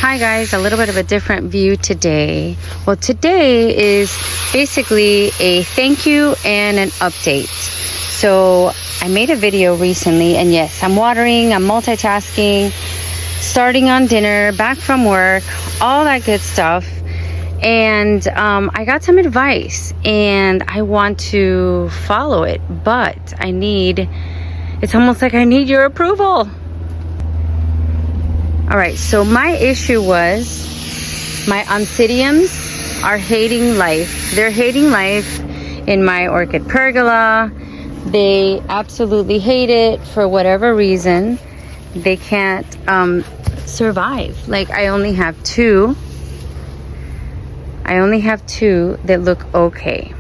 Hi guys, a little bit of a different view today. Well, today is basically a thank you and an update. So I made a video recently, and yes, I'm watering, I'm multitasking, starting on dinner, back from work, all that good stuff. And I got some advice and I want to follow it, but it's almost like I need your approval. All right, so my issue was my Oncidiums are hating life. They're hating life in my orchid pergola. They absolutely hate it for whatever reason. They can't survive. Like I only have two that look okay.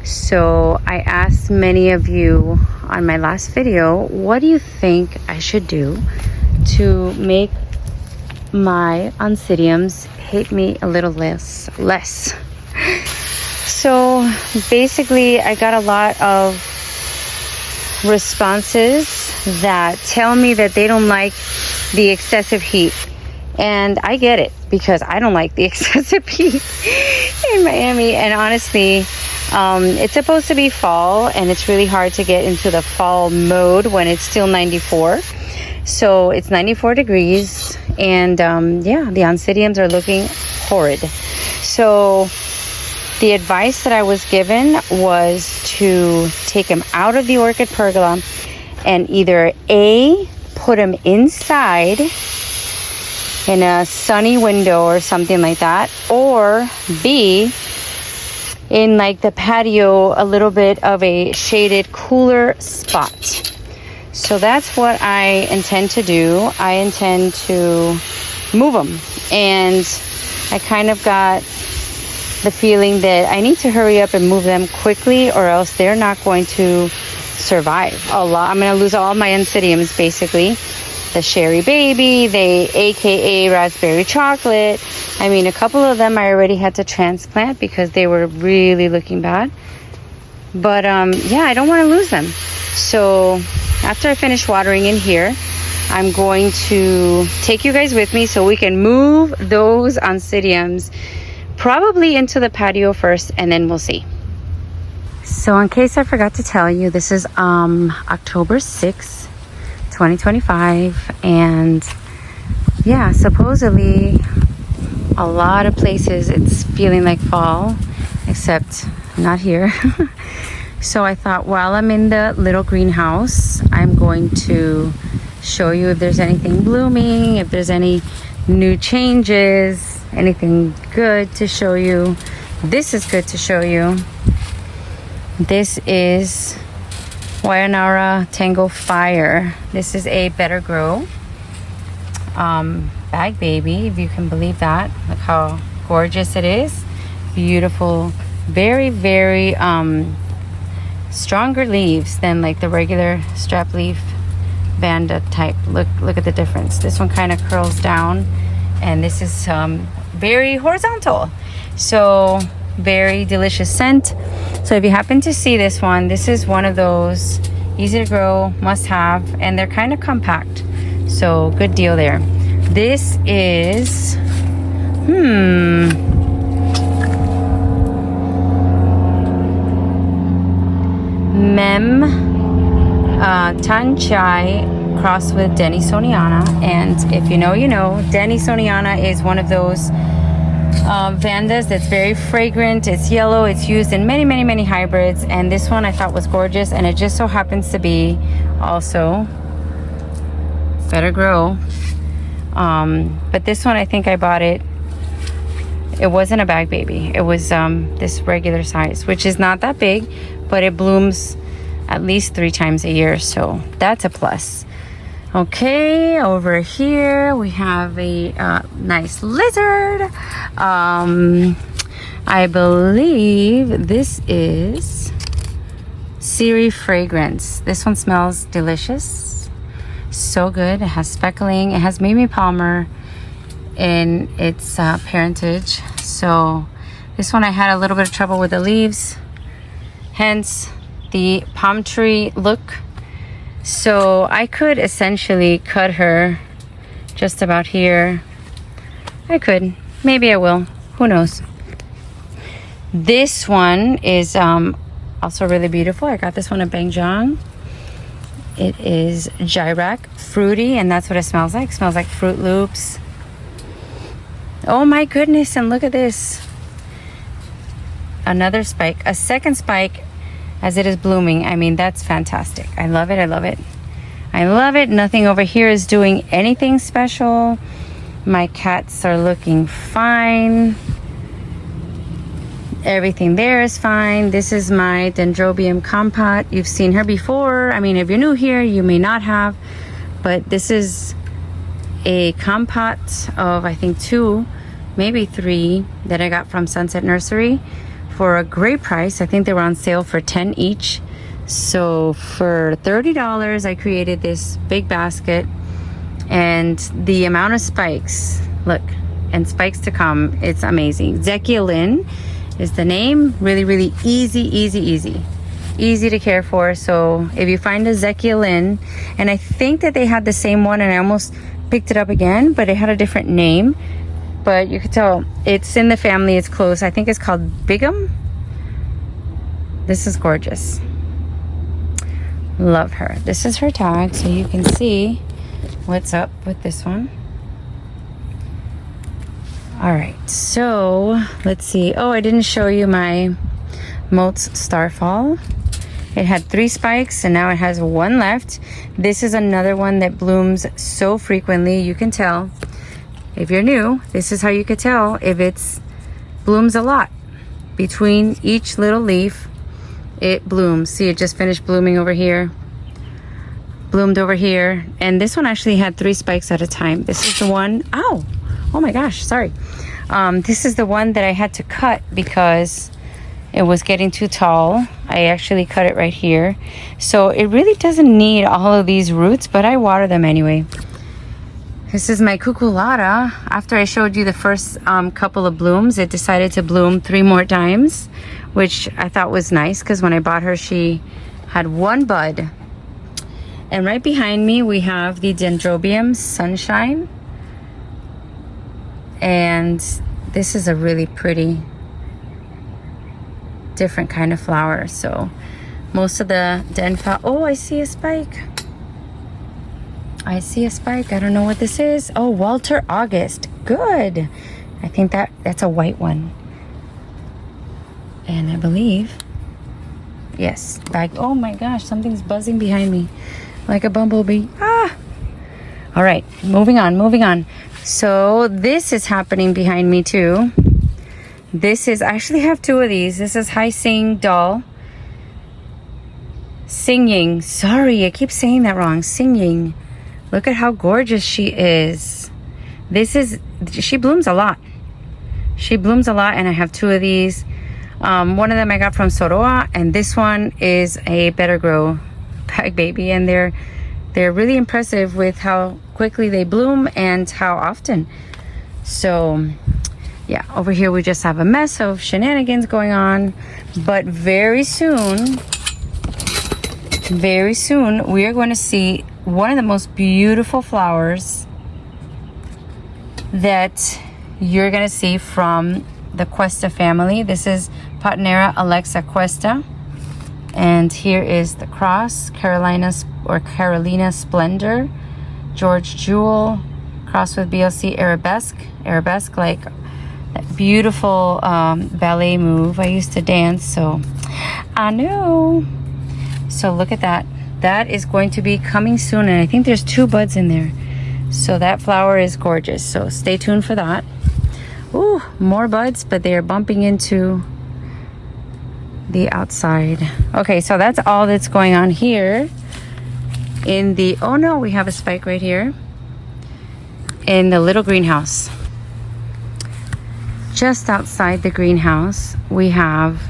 So I asked many of you on my last video, what do you think I should do to make my Oncidiums hate me a little less? So basically I got a lot of responses that tell me that they don't like the excessive heat. And I get it, because I don't like the excessive heat in Miami. And honestly, it's supposed to be fall, and it's really hard to get into the fall mode when it's still 94. So it's 94 degrees, and yeah, the Oncidiums are looking horrid. So the advice that I was given was to take them out of the orchid pergola and either A, put them inside in a sunny window or something like that, or B, in like the patio, a little bit of a shaded, cooler spot. So that's what I intend to do. I intend to move them, and I kind of got the feeling that I need to hurry up and move them quickly, or else they're not going to survive a lot. I'm going to lose all my Oncidiums, basically. The Sherry Baby, the AKA Raspberry Chocolate. I mean, a couple of them I already had to transplant because they were really looking bad. But yeah, I don't want to lose them. So after I finish watering in here, I'm going to take you guys with me so we can move those Oncidiums probably into the patio first, and then we'll see. So in case I forgot to tell you, this is October 6th, 2025, and yeah, supposedly a lot of places it's feeling like fall, except not here. So I thought, while I'm in the little greenhouse, I'm going to show you if there's anything blooming, if there's any new changes, anything good to show you. This is good to show you. This is Wayanara Tango Fire. This is a Better Grow bag baby, if you can believe that. Look how gorgeous it is. Beautiful, very, very stronger leaves than like the regular strap leaf Vanda type. Look at the difference. This one kind of curls down, and this is very horizontal. So very delicious scent. So if you happen to see this one, this is one of those easy to grow, must have, and they're kind of compact. So good deal there. This is Mem Tanchai crossed with Denisoniana. And if you know, you know, Denisoniana is one of those Vandas that's very fragrant. It's yellow. It's used in many, many, many hybrids. And this one I thought was gorgeous, and it just so happens to be also Better Grow. But this one, I think I bought it. It wasn't a bag baby. It was this regular size, which is not that big, but it blooms at least 3 times a year. So that's a plus. Okay, over here we have a nice lizard. I believe this is Siri Fragrance. This one smells delicious. So good. It has speckling. It has Mimi Palmer in its parentage. So this one I had a little bit of trouble with the leaves, hence the palm tree look. So I could essentially cut her just about here I could. Maybe I will. Who knows? This one is also really beautiful. I got this one at Bangjong. It is Gyrac, fruity, and that's what it smells like. It smells like Fruit Loops. Oh my goodness, and look at this. Another spike, a second spike as it is blooming. I mean, that's fantastic. I love it, I love it. I love it. Nothing over here is doing anything special. My cats are looking fine. Everything there is fine. This is my Dendrobium compote. You've seen her before. I mean, if you're new here, you may not have, but this is a compote of, I think, 2, maybe 3 that I got from Sunset Nursery for a great price. I think they were on sale for 10 each. So for $30, I created this big basket, and the amount of spikes, look, and spikes to come, it's amazing. Zekielin is the name. Really, really easy to care for. So if you find a Zekielin, and I think that they had the same one, and I almost picked it up again, but it had a different name, but you could tell it's in the family, it's close. I think it's called Bigum. This is gorgeous. Love her. This is her tag, so you can see what's up with this one. All right, so let's see. Oh, I didn't show you my Moats Starfall. It had 3 spikes, and now it has 1 left. This is another one that blooms so frequently. You can tell. If you're new, this is how you could tell if it's blooms a lot. Between each little leaf, it blooms. See, it just finished blooming over here. Bloomed over here. And this one actually had 3 spikes at a time. This is the one, ow! Oh my gosh, sorry. This is the one that I had to cut because it was getting too tall. I actually cut it right here. So it really doesn't need all of these roots, but I water them anyway. This is my cuculata. After I showed you the first couple of blooms, it decided to bloom 3 more times, which I thought was nice because when I bought her, she had 1 bud. And right behind me, we have the Dendrobium Sunshine. And this is a really pretty, different kind of flower. So most of the Denfa, oh, I see a spike. I see a spike. I don't know what this is. Oh, Walter August. Good. I think that's a white one. And I believe, yes, back. Oh my gosh, something's buzzing behind me like a bumblebee. Ah. All right, moving on. So this is happening behind me too. This is, I actually have 2 of these. This is Hai Sing Doll. Singing. Sorry, I keep saying that wrong. Singing. Look at how gorgeous she is. She blooms a lot. She blooms a lot, and I have 2 of these. One of them I got from Soroa, and this one is a Better Grow bag baby, and they're really impressive with how quickly they bloom and how often. So yeah, over here we just have a mess of shenanigans going on, but very soon we are going to see one of the most beautiful flowers that you're going to see from the Cuesta family. This is Patnera Alexa Cuesta, and here is the cross, Carolina Splendor, George Jewel, cross with BLC Arabesque, like that beautiful ballet move. I used to dance, so I know. So look at that. That is going to be coming soon, and I think there's 2 buds in there. So that flower is gorgeous. So stay tuned for that. Ooh, more buds, but they are bumping into the outside. Okay, so that's all that's going on here in the, oh no, we have a spike right here in the little greenhouse. Just outside the greenhouse, we have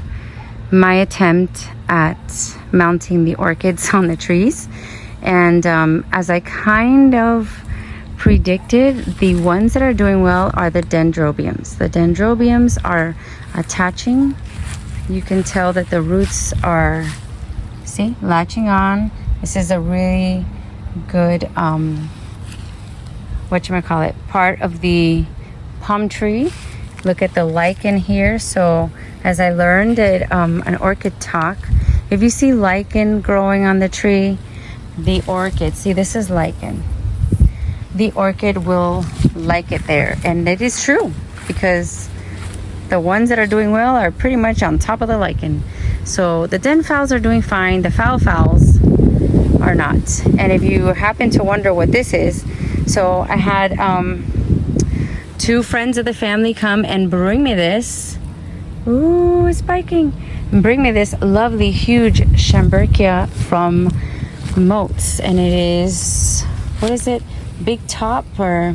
my attempt at mounting the orchids on the trees. And as I kind of predicted, the ones that are doing well are the Dendrobiums. The Dendrobiums are attaching. You can tell that the roots are, see, latching on. This is a really good, whatchamacallit, part of the palm tree. Look at the lichen here. So as I learned at an orchid talk, if you see lichen growing on the tree, the orchid, see, this is lichen. The orchid will like it there. And it is true, because the ones that are doing well are pretty much on top of the lichen. So the den phals are doing fine. The phals are not. And if you happen to wonder what this is, so I had 2 friends of the family come and bring me this. Ooh, it's spiking. Bring me this lovely, huge Schomburgkia from Moats. And it is, what is it? Big Top, or...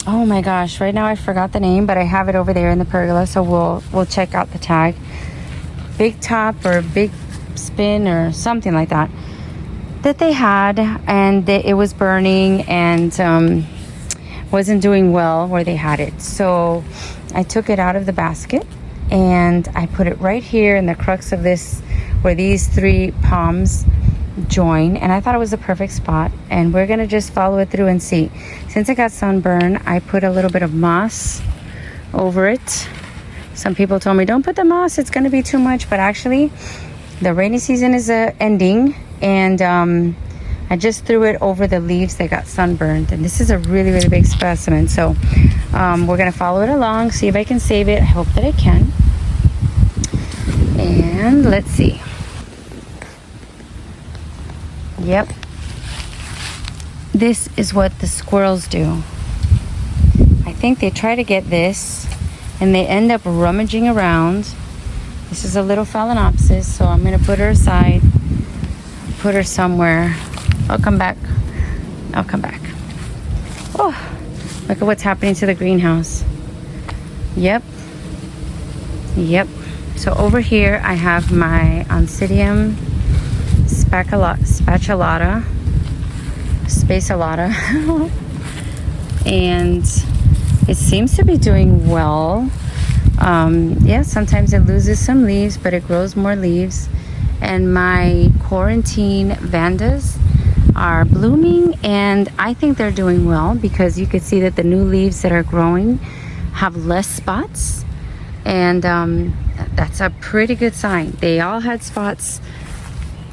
oh my gosh, right now I forgot the name, but I have it over there in the pergola, so we'll check out the tag. Big Top or Big Spin or something like that they had, and it was burning and wasn't doing well where they had it. So I took it out of the basket and I put it right here in the crux of this, where these 3 palms join, and I thought it was the perfect spot. And we're gonna just follow it through and see. Since it got sunburn, I put a little bit of moss over it. Some people told me, don't put the moss, it's gonna be too much, but actually the rainy season is ending, and I just threw it over the leaves that got sunburned. And this is a really, really big specimen, so we're gonna follow it along, see if I can save it. I hope that I can. And let's see. Yep. This is what the squirrels do. I think they try to get this and they end up rummaging around. This is a little phalaenopsis, so I'm going to put her aside. Put her somewhere. I'll come back. I'll come back. Oh, look at what's happening to the greenhouse. Yep. Yep. So over here I have my Oncidium spatulata, and it seems to be doing well. Yeah, sometimes it loses some leaves, but it grows more leaves. And my quarantine vandas are blooming, and I think they're doing well, because you can see that the new leaves that are growing have less spots, and that's a pretty good sign. They all had spots.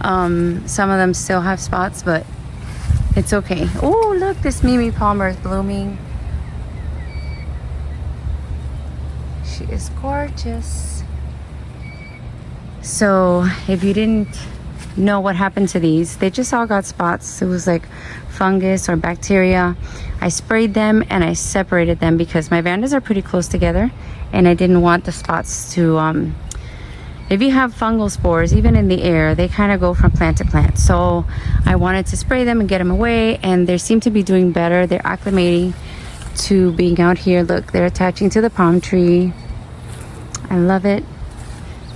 Some of them still have spots, but it's okay. Oh, look, this Mimi Palmer is blooming. She is gorgeous. So if you didn't know what happened to these, they just all got spots. It was like fungus or bacteria. I sprayed them and I separated them because my vandas are pretty close together, and I didn't want the spots to if you have fungal spores, even in the air, they kind of go from plant to plant. So I wanted to spray them and get them away, and they seem to be doing better. They're acclimating to being out here. Look, they're attaching to the palm tree. I love it.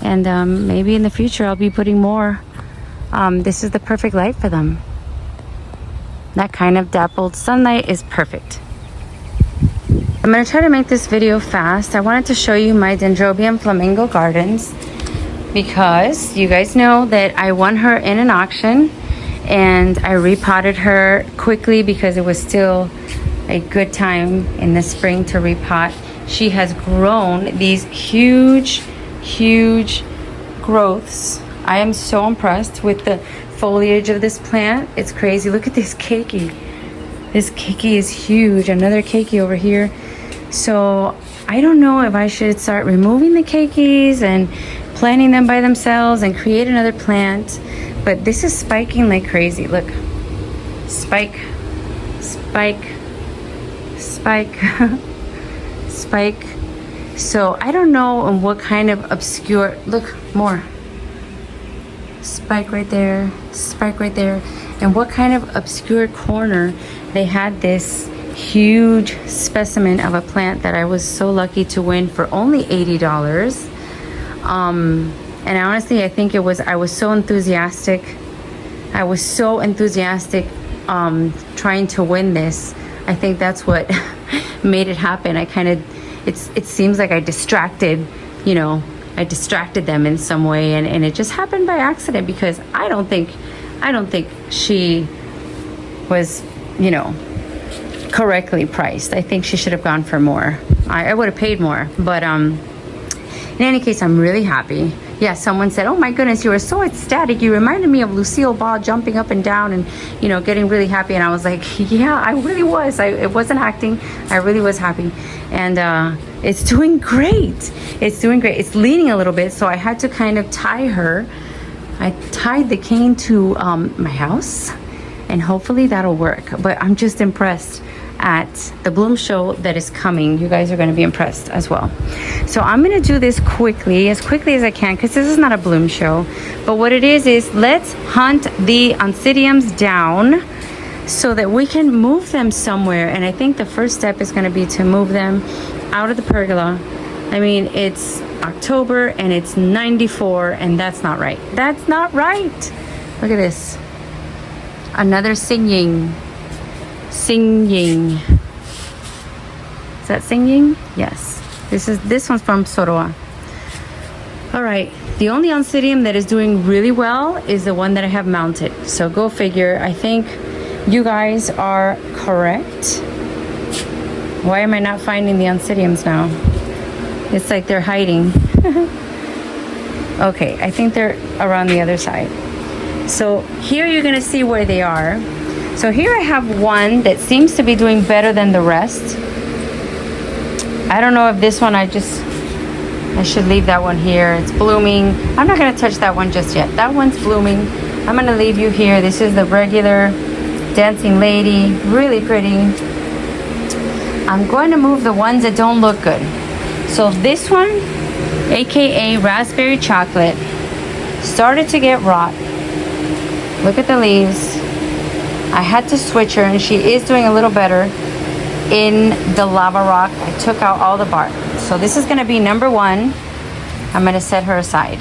And maybe in the future I'll be putting more. This is the perfect light for them. That kind of dappled sunlight is perfect. I'm going to try to make this video fast. I wanted to show you my Dendrobium flamingo gardens, because you guys know that I won her in an auction, and I repotted her quickly because it was still a good time in the spring to repot. She has grown these huge growths. I am so impressed with the foliage of this plant. It's crazy. Look at this keiki. This keiki is huge. Another keiki over here. So I don't know if I should start removing the keikis and planting them by themselves and create another plant, but this is spiking like crazy. Look, spike, spike, spike, spike. So I don't know in what kind of obscure, look, more spike right there, spike right there, and what kind of obscure corner they had this huge specimen of a plant that I was so lucky to win for only $80. And honestly, I think I was so enthusiastic. I was so enthusiastic trying to win this. I think that's what made it happen. I kind of, it seems like I distracted, you know, I distracted them in some way, and it just happened by accident, because I don't think she was, you know, correctly priced. I think she should have gone for more. I would have paid more, but in any case, I'm really happy. Yeah, someone said, oh my goodness, you were so ecstatic. You reminded me of Lucille Ball jumping up and down and, you know, getting really happy. And I was like, yeah, I really was. It wasn't acting. I really was happy. And it's doing great. It's doing great. It's leaning a little bit, so I had to kind of tie her. I tied the cane to my house, and hopefully that'll work. But I'm just impressed at the bloom show that is coming. You guys are going to be impressed as well. So I'm going to do this quickly as I can, because this is not a bloom show. But what it is let's hunt the Oncidiums down so that we can move them somewhere. And I think the first step is going to be to move them out of the pergola. I mean, it's October and it's 94, and that's not right. That's not right. Look at this. Another singing. Is that singing? Yes. This one's from Soroa. All right. The only Oncidium that is doing really well is the one that I have mounted. So go figure. I think you guys are correct. Why am I not finding the Oncidiums now? It's like they're hiding. Okay, I think they're around the other side. So here you're gonna see where they are. So here I have one that seems to be doing better than the rest. I don't know if this one, I should leave that one here. It's blooming. I'm not gonna touch that one just yet. That one's blooming. I'm gonna leave you here. This is the regular dancing lady, really pretty. I'm going to move the ones that don't look good. So this one, AKA Raspberry Chocolate, started to get rot. Look at the leaves. I had to switch her, and she is doing a little better in the lava rock. I took out all the bark. So this is gonna be number one. I'm gonna set her aside.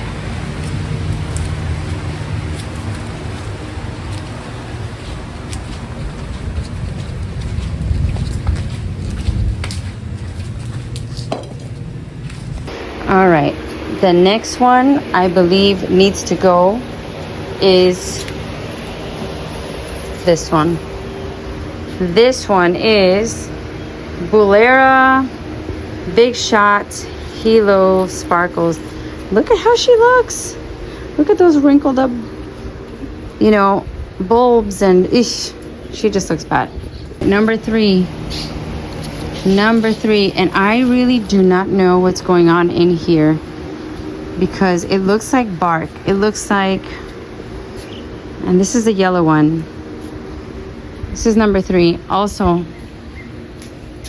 All right, the next one I believe needs to go is this one. This one is Bulera Big Shot Hilo Sparkles. Look at how she looks. Look at those wrinkled up, you know, bulbs, and ish, she just looks bad. Number three, and I really do not know what's going on in here, because it looks like bark. It looks like, and this is the yellow one. This is number three, also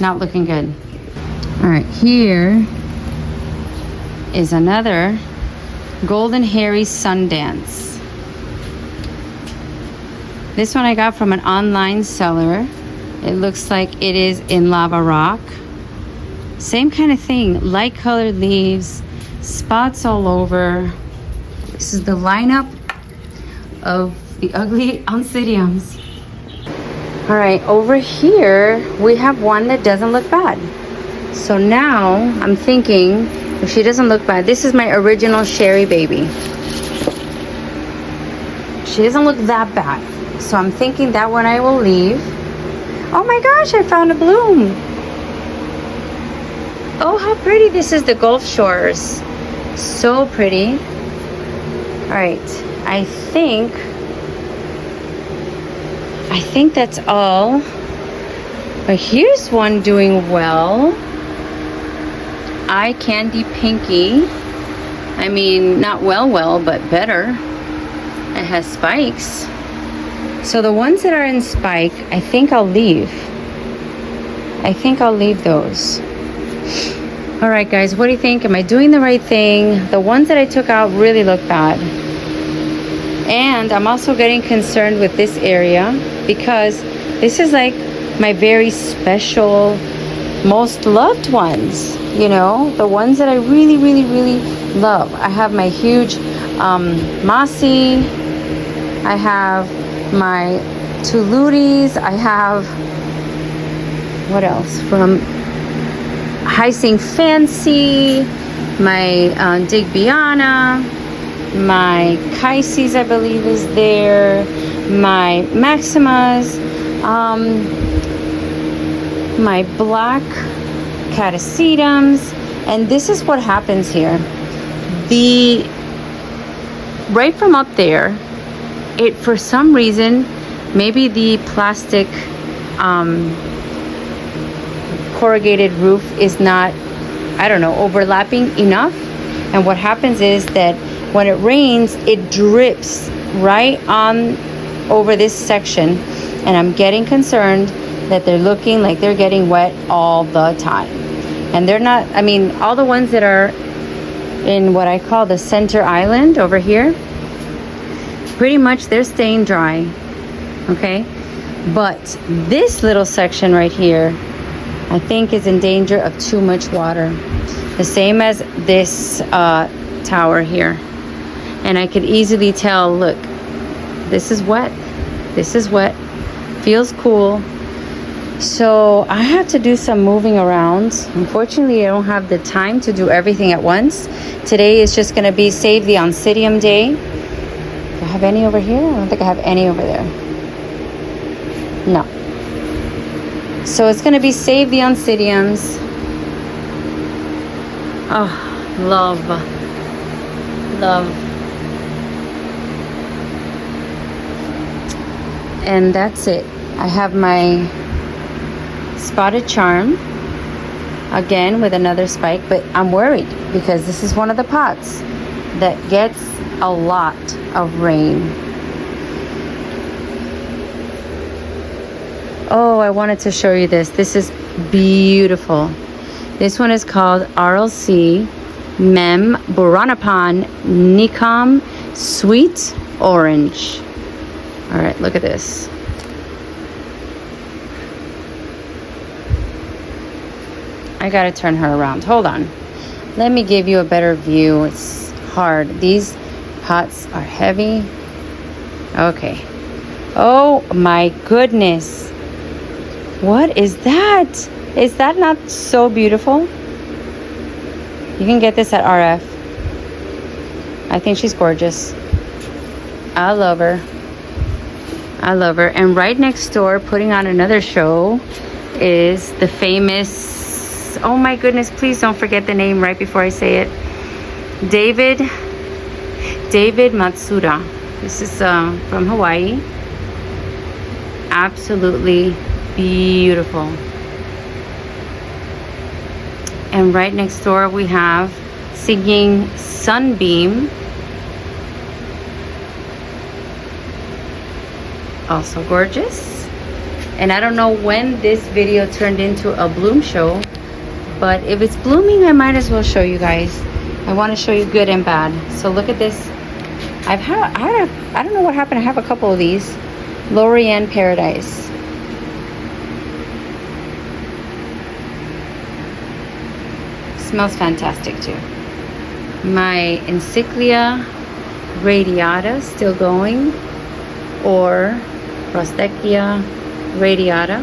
not looking good. All right, here is another Golden Hairy Sundance. This one I got from an online seller. It looks like it is in lava rock. Same kind of thing, light colored leaves, spots all over. This is the lineup of the ugly Oncidiums. All right, over here we have one that doesn't look bad. So now I'm thinking, if she doesn't look bad, this is my original Sherry baby. She doesn't look that bad. So I'm thinking that one I will leave. Oh my gosh, I found a bloom. Oh, how pretty. This is the Gulf Shores. So pretty. All right, I think that's all. But here's one doing well. Eye Candy Pinky. I mean, not well, but better. It has spikes. So the ones that are in spike, I think I'll leave. Those. All right, guys, what do you think? Am I doing the right thing? The ones that I took out really look bad. And I'm also getting concerned with this area, because this is like my very special, most loved ones. You know, the ones that I really, really, really love. I have my huge Mossy. I have my Tuluris. I have, what else? From Hyacinth Fancy, my Digbyana, my Kaisis, I believe is there, my Maximas. my black catasetums, and this is what happens here. Right from up there, it, for some reason, maybe the plastic corrugated roof is not, I don't know, overlapping enough. And what happens is that when it rains, it drips right on over this section, and I'm getting concerned that they're looking like they're getting wet all the time. And they're not, I mean, all the ones that are in what I call the center island over here, pretty much they're staying dry, okay? But this little section right here, I think is in danger of too much water. The same as this tower here. And I could easily tell, look, this is wet. This is wet. Feels cool. So I have to do some moving around. Unfortunately, I don't have the time to do everything at once. Today is just going to be Save the Oncidium Day. Do I have any over here? I don't think I have any over there. No. So it's going to be Save the Oncidiums. Oh, love. Love. And that's it. I have my spotted charm again with another spike, but I'm worried because this is one of the pots that gets a lot of rain. Oh, I wanted to show you this. This is beautiful. This one is called RLC Mem Buranapan Nikam Sweet Orange. All right, look at this. I gotta turn her around. Hold on. Let me give you a better view. It's hard. These pots are heavy. Okay. Oh my goodness. What is that? Is that not so beautiful? You can get this at RF. I think she's gorgeous. I love her. I love her. And right next door, putting on another show, is the famous, oh my goodness, please don't forget the name right before I say it, David Matsuda. This is from Hawaii. Absolutely beautiful. And right next door we have Singing Sunbeam, also gorgeous. And I don't know when this video turned into a bloom show, but if it's blooming, I might as well show you guys. I want to show you good and bad. So look at this. I don't know what happened. I have a couple of these. Lorien Paradise. Smells fantastic too. My Encyclia radiata still going, or Prostechia radiata.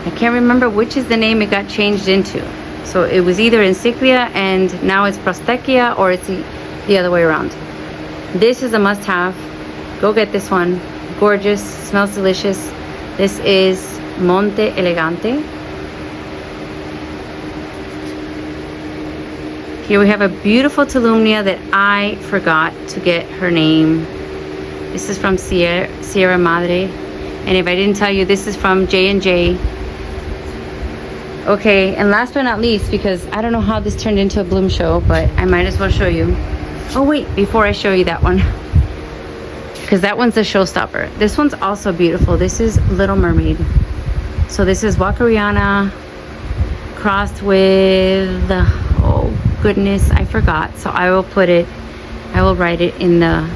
I can't remember which is the name it got changed into. So it was either Encyclia and now it's Prostechia, or it's the other way around. This is a must-have. Go get this one. Gorgeous, smells delicious. This is Monte Elegante. Here we have a beautiful Tolumnia that I forgot to get her name. This is from Sierra Madre. And if I didn't tell you, this is from J&J. Okay, and last but not least, because I don't know how this turned into a bloom show, but I might as well show you. Oh wait, before I show you that one, because that one's a showstopper. This one's also beautiful. This is Little Mermaid. So this is Wakariana crossed with, oh goodness, I forgot. So I will put it, I will write it in the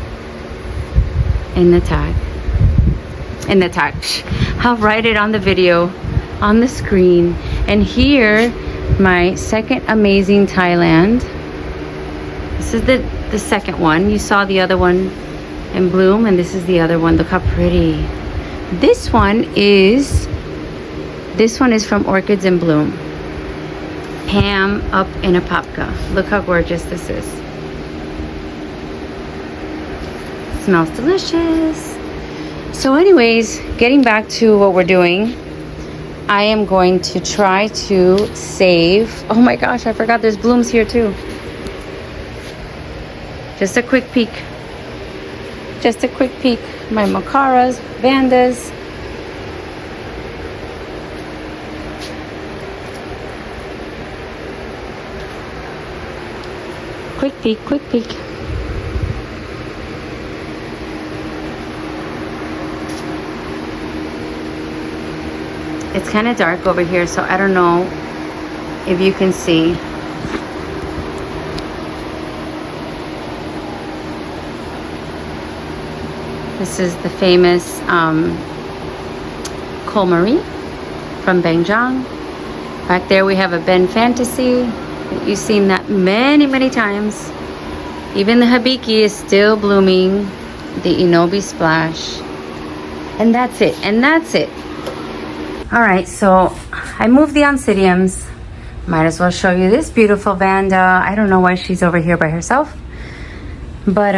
tag. In the tag. I'll write it on the video, on the screen. And here, my second amazing Thailand. This is the second one. You saw the other one in bloom, and this is the other one. Look how pretty. This one is from Orchids in Bloom. Pam up in a papka. Look how gorgeous this is. Smells delicious. So anyways, getting back to what we're doing, I am going to try to save. Oh my gosh, I forgot there's blooms here too. Just a quick peek. Just a quick peek. My Macaras, Vandas. Quick peek, quick peek. It's kind of dark over here, so I don't know if you can see. This is the famous Col Marie from Benjiang. Back there we have a Ben Fantasy. You've seen that many, many times. Even the Hibiki is still blooming. The Inobi Splash. And that's it. And that's it. Alright, so I moved the Oncidiums. Might as well show you this beautiful Vanda. I don't know why she's over here by herself. But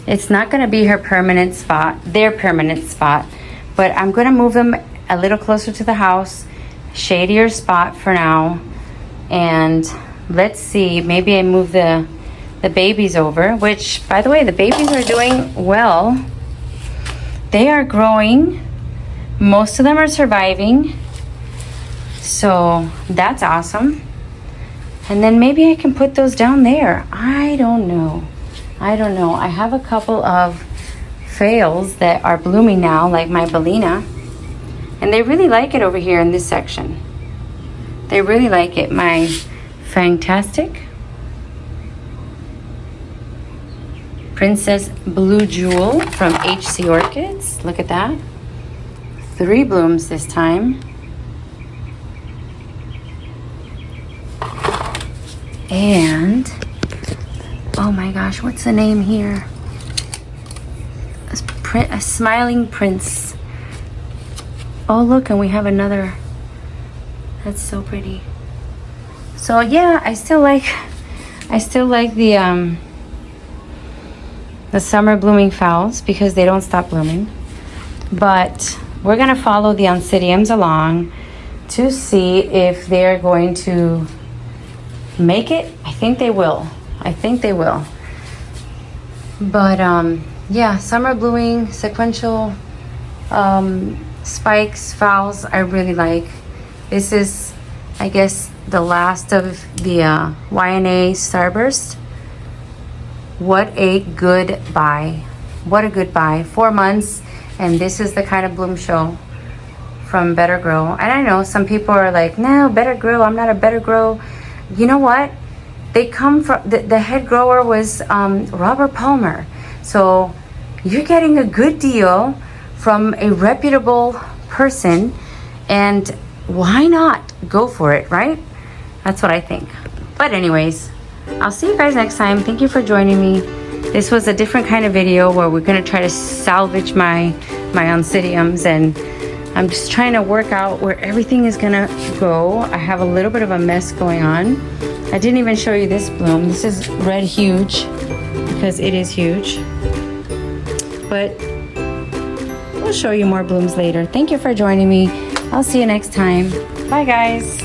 it's not going to be her permanent spot. Their permanent spot. But I'm going to move them a little closer to the house. Shadier spot for now. And let's see, maybe I move the babies over, which, by the way, the babies are doing well. They are growing. Most of them are surviving. So that's awesome. And then maybe I can put those down there. I don't know. I don't know. I have a couple of fails that are blooming now, like my Bellina. And they really like it over here in this section. They really like it. My Fantastic Princess Blue Jewel from HC Orchids. Look at that. 3 blooms this time. And, oh my gosh, what's the name here? A Smiling Prince. Oh, look, and we have another. That's so pretty. So yeah, I still like the summer blooming phals because they don't stop blooming. But we're gonna follow the Oncidiums along to see if they're going to make it. I think they will. I think they will. But yeah, summer blooming, sequential spikes, phals, I really like. This is, I guess, the last of the YNA Starburst. What a good buy. What a good buy. 4 months, and this is the kind of bloom show from Better Grow. And I know some people are like, no, Better Grow, I'm not a Better Grow. You know what? They come from, the head grower was Robert Palmer. So you're getting a good deal from a reputable person, and why not go for it, right? That's what I think. But anyways, I'll see you guys next time. Thank you for joining me. This was a different kind of video where we're gonna try to salvage my Oncidiums, and I'm just trying to work out where everything is gonna go. I have a little bit of a mess going on. I didn't even show you this bloom. This is red huge because it is huge. But we'll show you more blooms later. Thank you for joining me. I'll see you next time. Bye guys.